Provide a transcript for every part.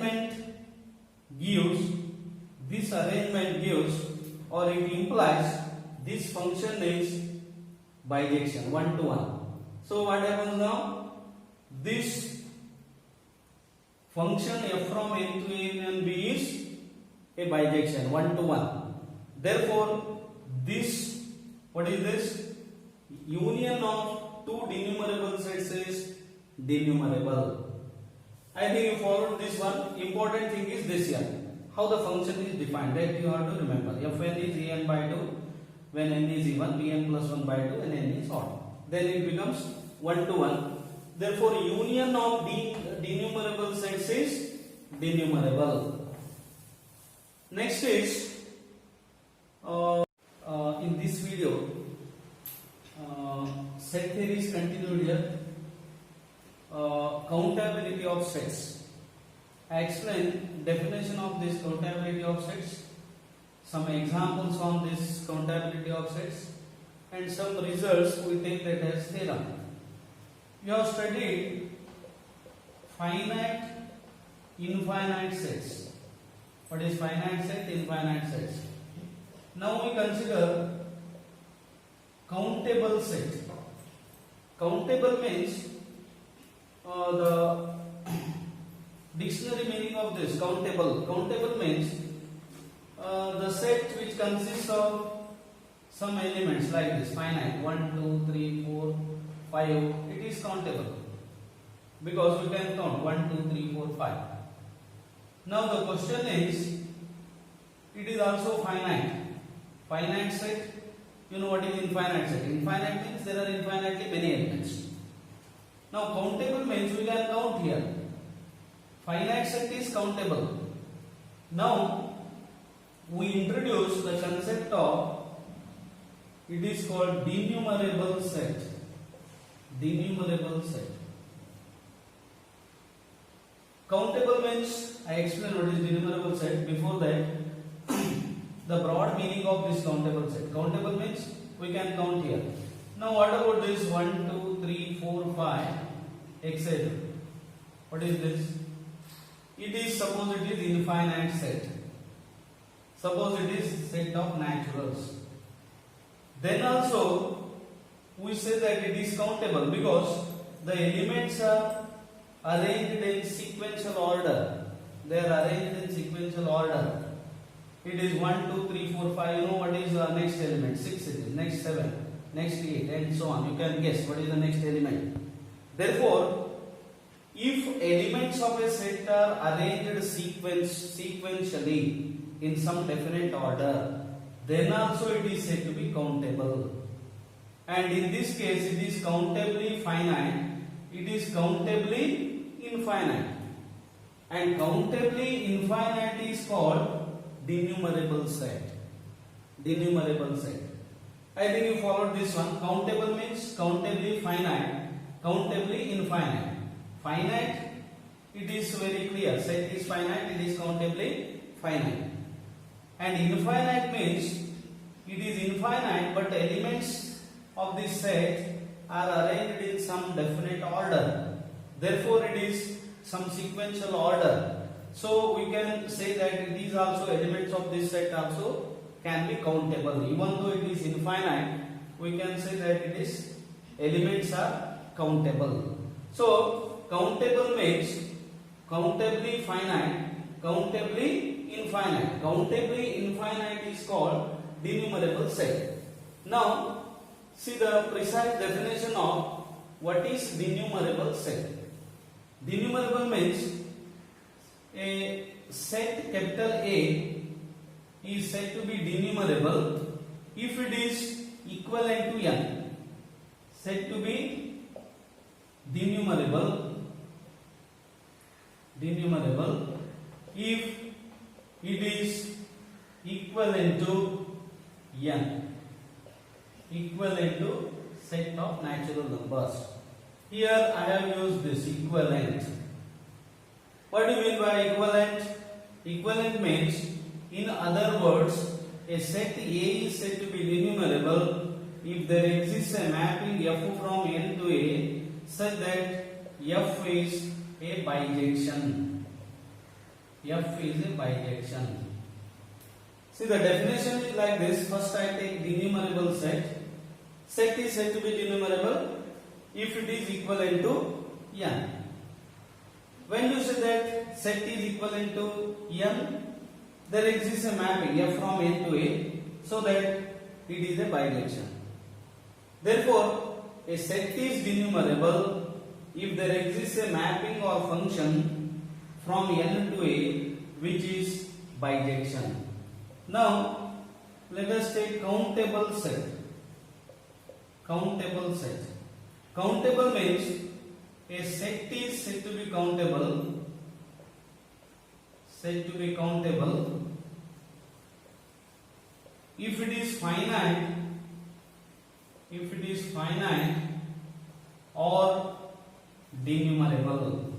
arrangement gives or it implies this function is bijection 1 to 1. So what happens now? This function f from n to n and b is a bijection 1 to 1. Therefore, this, what is this? Union of two denumerable sets is denumerable. I think you followed this one. Important thing is this here. How the function is defined, that you have to remember. Fn is en by 2 when n is even, bn plus 1 by 2 and n is odd. Then it becomes 1 to 1. Therefore, union of denumerable sets is denumerable. Next is, in this video, set theory is continued here. Countability of sets. I explain definition of this countability of sets, some examples on this countability of sets, and some results we take that as theorem. You have studied finite, infinite sets. What is finite set, infinite sets? Now we consider countable set. Countable means the dictionary meaning of this countable. Countable means the set which consists of some elements like this, finite 1, 2, 3, 4, 5. It is countable because we can count 1, 2, 3, 4, 5. Now the question is, it is also finite. Finite set, you know what is infinite set? Infinite means there are infinitely many elements. Now countable means we can count here. Finite set is countable. Now we introduce the concept of, it is called denumerable set. Denumerable set. Countable means, I explained what is denumerable set. Before that, the broad meaning of this countable set. Countable means we can count here. Now what about this 1, 2, 3, 4, 5, etc. What is this? It is, suppose it is infinite set. Suppose it is set of naturals. Then also we say that it is countable because the elements are arranged in sequential order. They are arranged in sequential order. It is 1, 2, 3, 4, 5. You know what is the next element? 6 it is. Next 7. Next 8 and so on. You can guess what is the next element. Therefore, if elements of a set are arranged sequentially in some definite order, then also it is said to be countable. And in this case, it is countably finite. It is countably infinite. And countably infinite is called denumerable set. Denumerable set. I think you followed this one. Countable means countably finite, countably infinite. Finite, it is very clear. Set is finite, it is countably finite. And infinite means it is infinite, but the elements of this set are arranged in some definite order. Therefore, it is some sequential order. So we can say that it is also, elements of this set also can be countable. Even though it is infinite, we can say that it is, elements are countable. So countable means countably finite, countably infinite. Countably infinite is called denumerable set. Now see the precise definition of what is denumerable set. Denumerable means a set capital A is said to be denumerable if it is equivalent to n. Said to be denumerable if it is equivalent to n, equivalent to set of natural numbers. Here I have used this equivalent. What do you mean by equivalent? Equivalent means, in other words, a set A is said to be denumerable if there exists a mapping F from N to A such that F is a bijection. F is a bijection. See, the definition is like this. First I take denumerable set. Set is said to be denumerable if it is equivalent to n. When you say that set is equivalent to n, there exists a mapping F from n to a, so that it is a bijection. Therefore, a set is denumerable if there exists a mapping or function from n to a which is bijection. Now, let us take countable set. Countable set. Countable means a set is said to be countable. Said to be countable if it is finite. If it is finite or denumerable.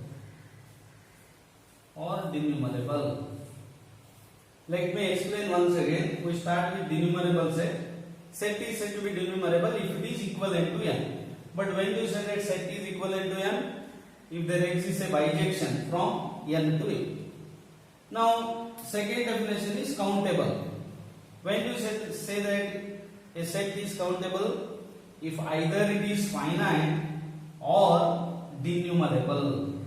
Let me explain once again. We start with denumerable set. Set is said to be denumerable if it is equivalent to n. But when you say that set is equivalent to n, if there exists a bijection from n to a. Now, second definition is countable. When you say that a set is countable if either it is finite or denumerable.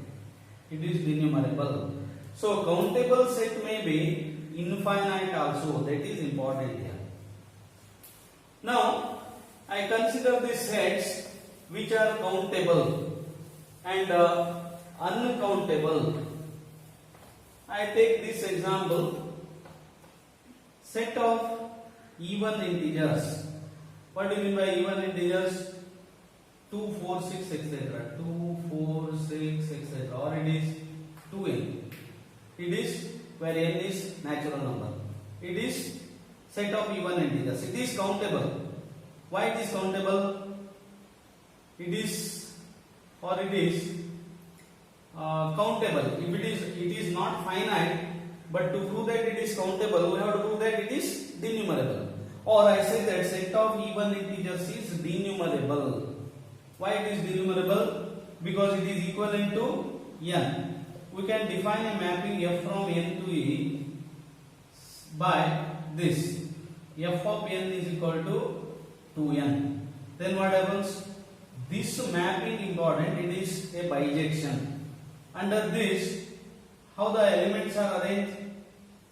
It is denumerable. So countable set may be infinite also. That is important here. Now I consider these sets which are countable and uncountable. I take this example. Set of even integers. What do you mean by even integers? 2, 4, 6, etc. 2, 4, 6, etc. Or it is 2n. It is where n is natural number. It is set of even integers. It is countable. Why it is countable? It is countable. If it is not finite, but to prove that it is countable, we have to prove that it is denumerable. Or I say that set of even integers is denumerable. Why it is denumerable? Because it is equivalent to n. We can define a mapping f from n to e by this. F of n is equal to 2n. Then what happens? This mapping important. It is a bijection. Under this, how the elements are arranged?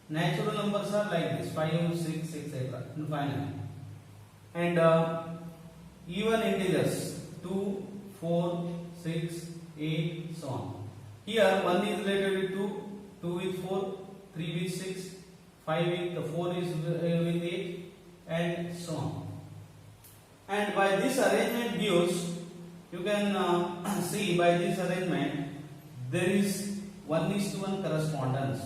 Natural numbers are like this: 5, 6, etc. Infinite. And even integers: 2, 4, 6, 8, so on. Here 1 is related with 2, 2 with 4, 3 with 6, 5 with 4 is with 8, and so on. And by this arrangement gives, you can see by this arrangement there is 1:1 correspondence,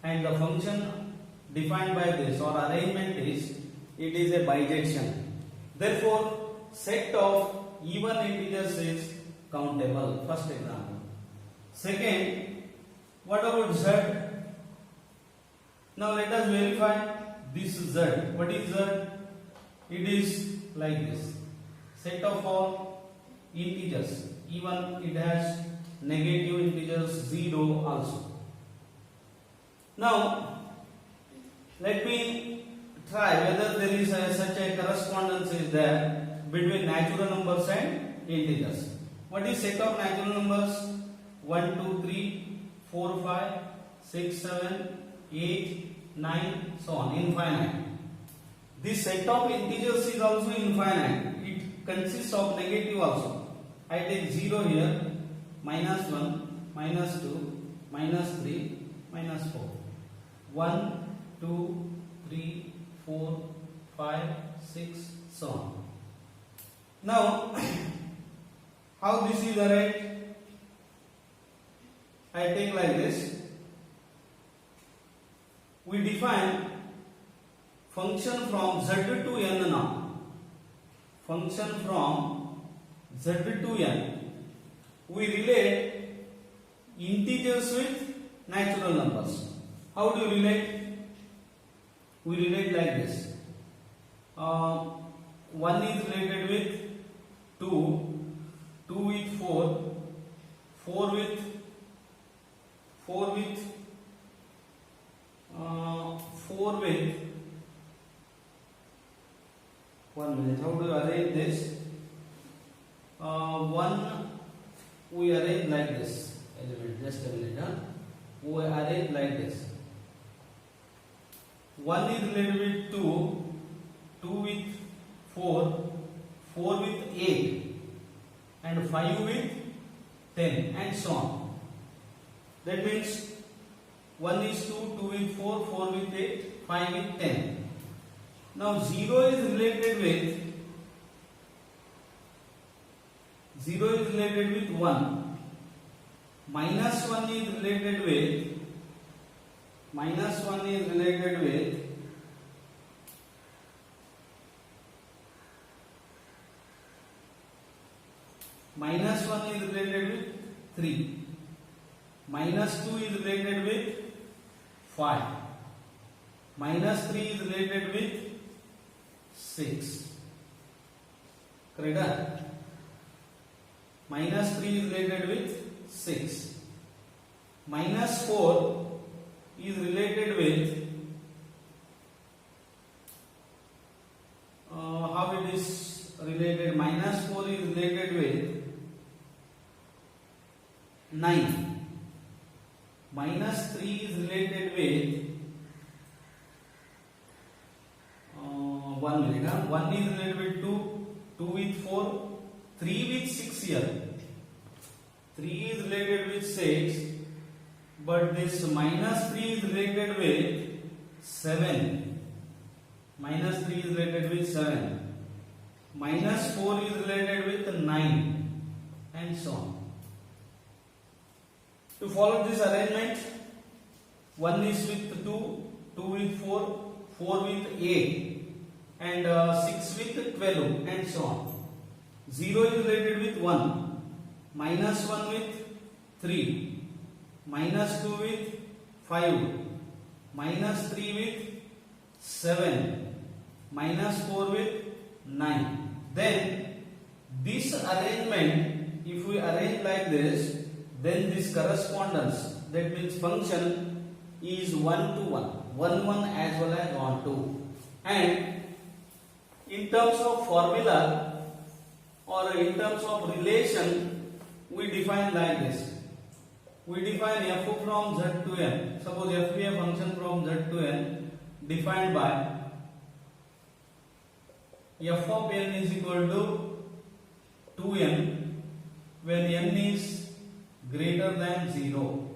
and the function defined by this or arrangement is, it is a bijection. Therefore, set of even integers is countable. First example. Second, what about z? Now let us verify this z. What is z? It is like this: set of all integers. Even it has negative integers 0 also. Now let me try whether there is such a correspondence is there between natural numbers and integers. What is set of natural numbers? 1, 2, 3, 4, 5, 6, 7, 8, 9, so on, infinite. This set of integers is also infinite. It consists of negative also. I take 0 here, -1, -2, -3, -4. 1, 2, 3, 4, 5, 6, so on. Now, how this is arranged? I take like this. We define function from z to n now. Function from z to n. We relate integers with natural numbers. How do you relate? We relate like this. 1 is related with 2, 2 with 4, 4 with 4 with 1 minute. How do you arrange this? 1 we arrange like this. Element, just a minute. We arrange like this. 1 is related with 2, 2 with 4, 4 with 8, and 5 with 10, and so on. That means 1 is 2, 2 with 4, 4 with 8, 5 with 10. Now 0 is related with 1. Minus 1 is related with minus 1 is related with minus 1 is related with 3. Minus 2 is related with 5. Minus 3 is related with 6. Correct? Minus 3 is related with 6. Minus 4 is related with how it is related? Minus 4 is related with 9. Minus 3 is related with 1 minute. 1 is related with 2, 2 with 4, 3 with 6 here. 3 is related with 6, but this minus 3 is related with 7. Minus 3 is related with 7. Minus 4 is related with 9, and so on. To follow this arrangement, 1 is with 2, 2 with 4, 4 with 8, and 6 with 12, and so on. 0 is related with 1, minus 1 with 3, minus 2 with 5, minus 3 with 7, minus 4 with 9. Then this arrangement, if we arrange like this, then this correspondence, that means function, is 1 to 1, 1 1 as well as 1 2. And in terms of formula or in terms of relation, we define like this. We define f from z to n. Suppose f be a function from z to n defined by f of n is equal to 2n when n is greater than 0.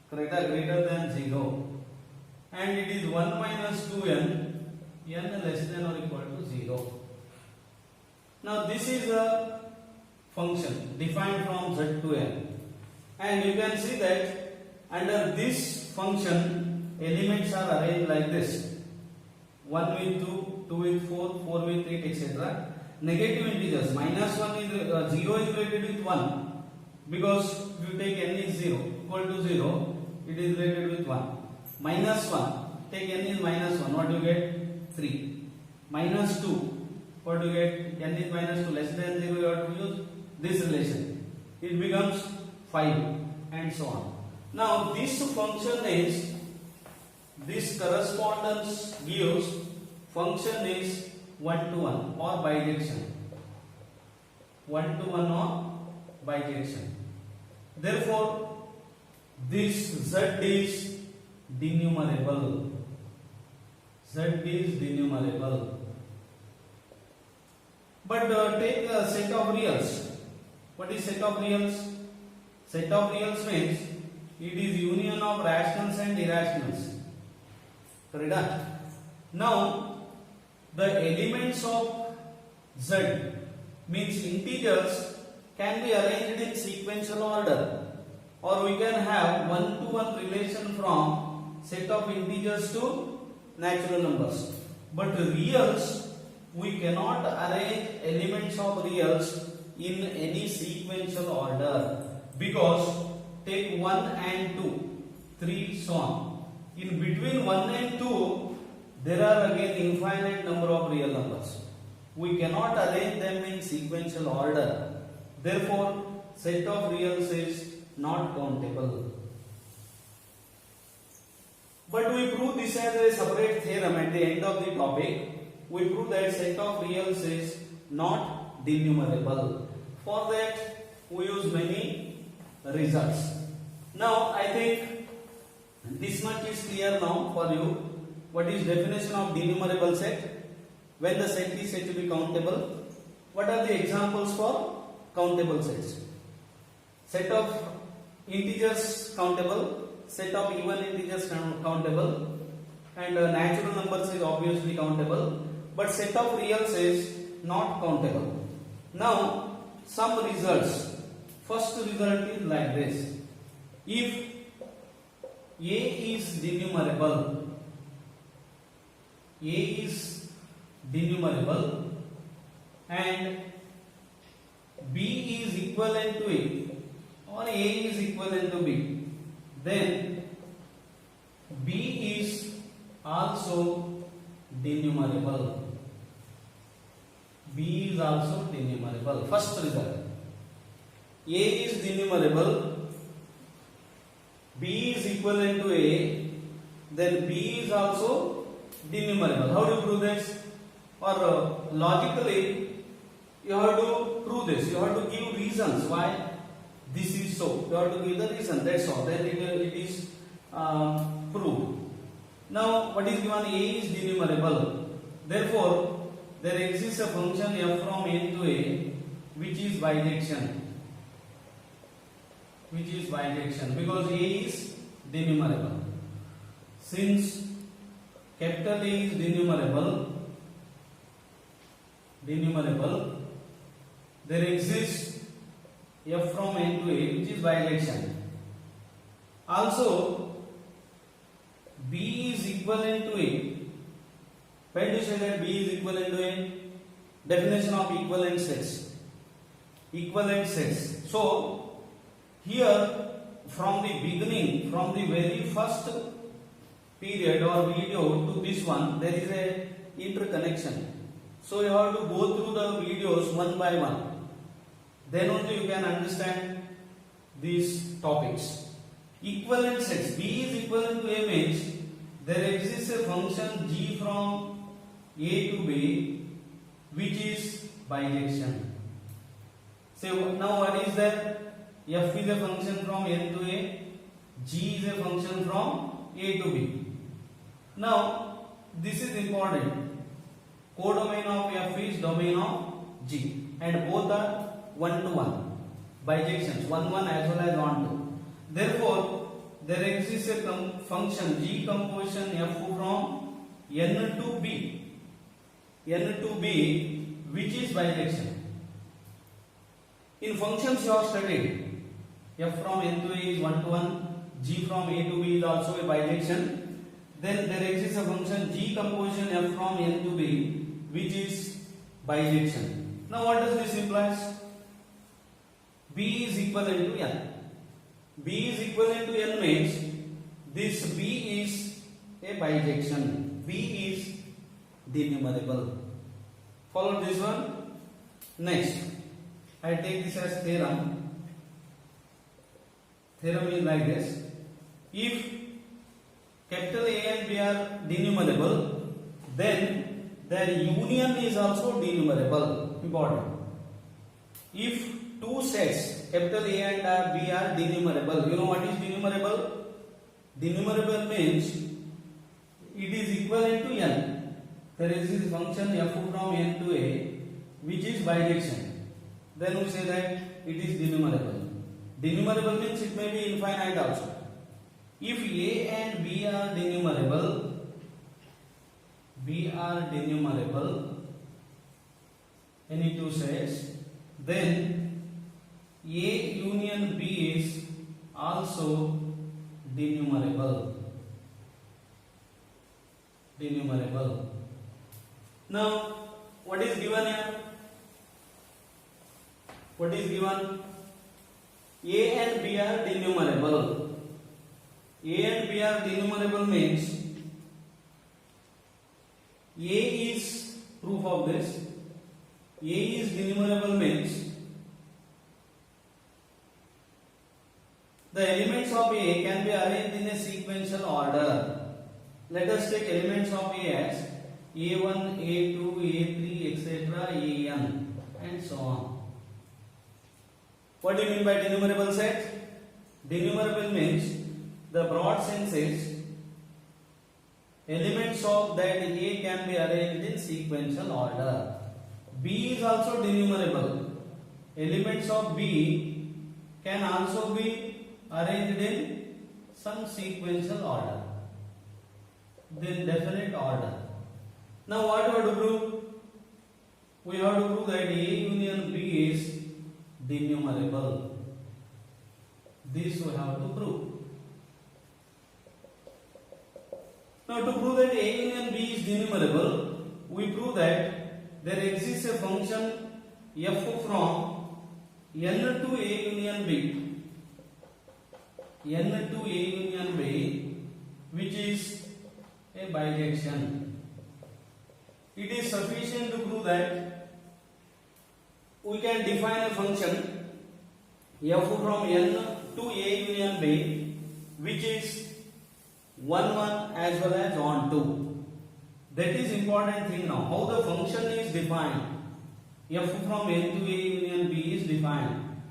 Correct? Greater than 0. And it is 1 minus 2n, n less than or equal to 0. Now this is a function defined from z to n. And you can see that under this function, elements are arranged like this. 1 with 2, 2 with 4, 4 with 8, etc. Negative integers, minus 1 is 0 is related with 1, because if you take n is 0 equal to 0, it is related with 1. Minus 1, take n is minus 1, what do you get? 3. Minus 2, what do you get? N is minus 2, less than 0, you have to use this relation. It becomes 5, and so on. Now this function is, this correspondence gives function is 1 to 1 or bijection. 1 to 1 or bijection. Therefore, this z is denumerable. Z is denumerable. But take a set of reals. What is set of reals? Set of reals means it is union of rationals and irrationals. Correct? Now, the elements of Z means integers can be arranged in sequential order, or we can have 1 to 1 relation from set of integers to natural numbers. But reals, we cannot arrange elements of reals in any sequential order, because take 1 and 2, 3, so on. In between 1 and 2, there are again infinite number of real numbers. We cannot arrange them in sequential order. Therefore, set of reals is not countable. But we prove this as a separate theorem at the end of the topic. We prove that set of reals is not denumerable. For that we use many results. Now I think this much is clear now for you. What is definition of denumerable set? When the set is said to be countable. What are the examples for countable sets? Set of integers countable, set of even integers countable, and natural numbers is obviously countable, but set of reals is not countable. Now some results. First result is like this. If A is denumerable, A is denumerable and B is equivalent to A or A is equivalent to B, then B is also denumerable. B is also denumerable. First result. A is denumerable, B is equivalent to A, then B is also denumerable. How do you prove this? Or logically, you have to prove this. You have to give reasons why this is so. You have to give the reason. That's all. Then it is proved. Now, what is given? A is denumerable. Therefore, there exists a function f from n to a which is bijection. Which is bijection because A is denumerable. Since capital A is denumerable, there exists f from n to a which is bijection. Also, B is equivalent to A. When do you say that B is equivalent to A? Definition of equivalent sets. Equivalent sets. So, here from the beginning, from the very first period or video to this one, there is a interconnection. So you have to go through the videos one by one. Then only you can understand these topics. Equivalent sets. B is equivalent to A means there exists a function g from A to B which is bijection. So now what is that? F is a function from n to a, g is a function from a to b. Now this is important. Codomain of f is domain of g, and both are one to one bijections, 1 1 as well as 1 2. Therefore, there exists a function g composition f from n to b, which is bijection. In functions you have studied. F from n to a is 1 to 1, g from a to b is also a bijection. Then there exists a function g composition f from n to b which is bijection. Now what does this imply? B is equivalent to n. B is equivalent to n means this B is a bijection. B is denumerable. Follow this one. Next, I take this as theorem. Theorem is like this. If capital A and B are denumerable, then their union is also denumerable. Important. If two sets, capital A and B are denumerable, you know what is denumerable? Denumerable means it is equivalent to n. There is this function f from n to a which is bijection. Then we say that it is denumerable. Denumerable means it may be infinite also. If A and B are denumerable, any two sets, then A union B is also denumerable. Now, what is given here? What is given? A and B are denumerable. A and B are denumerable means A is proof of this. A is denumerable means the elements of A can be arranged in a sequential order. Let us take elements of A as A1, A2, A3, etc., An, and so on. What do you mean by denumerable set? Denumerable means the broad sense is elements of that A can be arranged in sequential order. B is also denumerable. Elements of B can also be arranged in some sequential order, then definite order. Now what we have to prove? We have to prove that A union B is denumerable. This we have to prove. Now to prove that A union B is denumerable, we prove that there exists a function f from n to A union B, n to A union B, which is a bijection. It is sufficient to prove that we can define a function f from n to A union B, which is 1 1 as well as on 2. That is important thing now. How the function is defined? F from n to A union B is defined.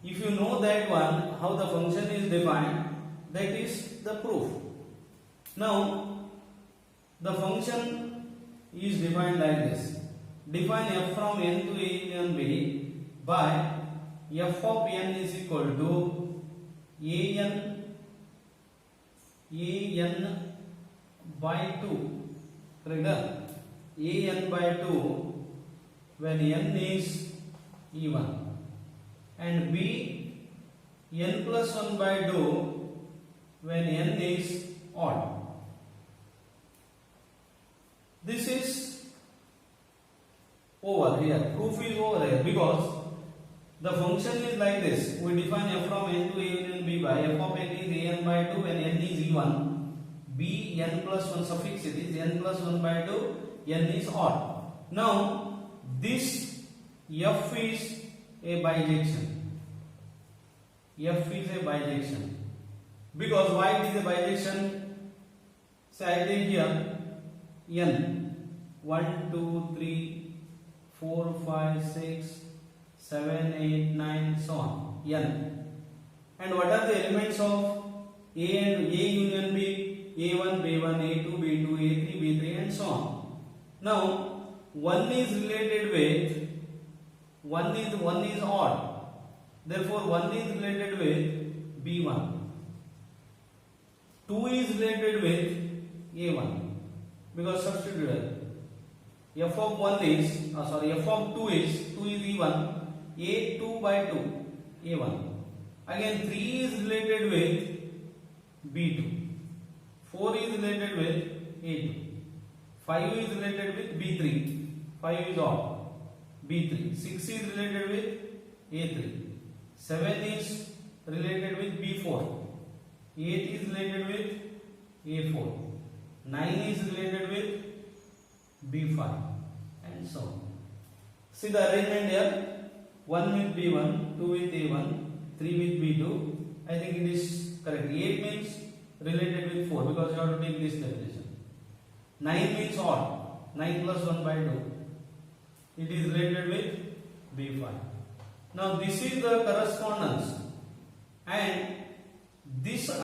If you know that one, how the function is defined, that is the proof. Now, the function is defined like this. Define f from n to A union B by f of n is equal to an by 2. Correct? An by 2 when n is even, and b n plus 1 by 2 when n is odd. This is over here. Proof is over here because the function is like this. We define f from n to A union B by f of n is an by 2 when n is even, b n plus 1 suffix, it is n plus 1 by 2, n is odd. Now this f is a bijection. F is a bijection. Because why it is a bijection? So I take here n 1 2 3 4 5 6 7 8 9 so on, n. And what are the elements of A and A union B? A1, B1, A2, B2, A3, B3, and so on. Now one is related with one is odd. Therefore one is related with B1. 2 is related with A1 because substituted. F of 1 is f of 2 is even, A2 by 2, A1. Again 3 is related with B2. 4 is related with A2. 5 is related with B3. 5 is odd. B3. 6 is related with A3. 7 is related with B4. 8 is related with A4. 9 is related with B5, and so on. See the arrangement here. 1 with B1, 2 with A1, 3 with B2. I think it is correct. 8 means related with 4 because you have to take this definition. 9 means odd. 9 plus 1 by 2. It is related with B5. Now this is the correspondence, and this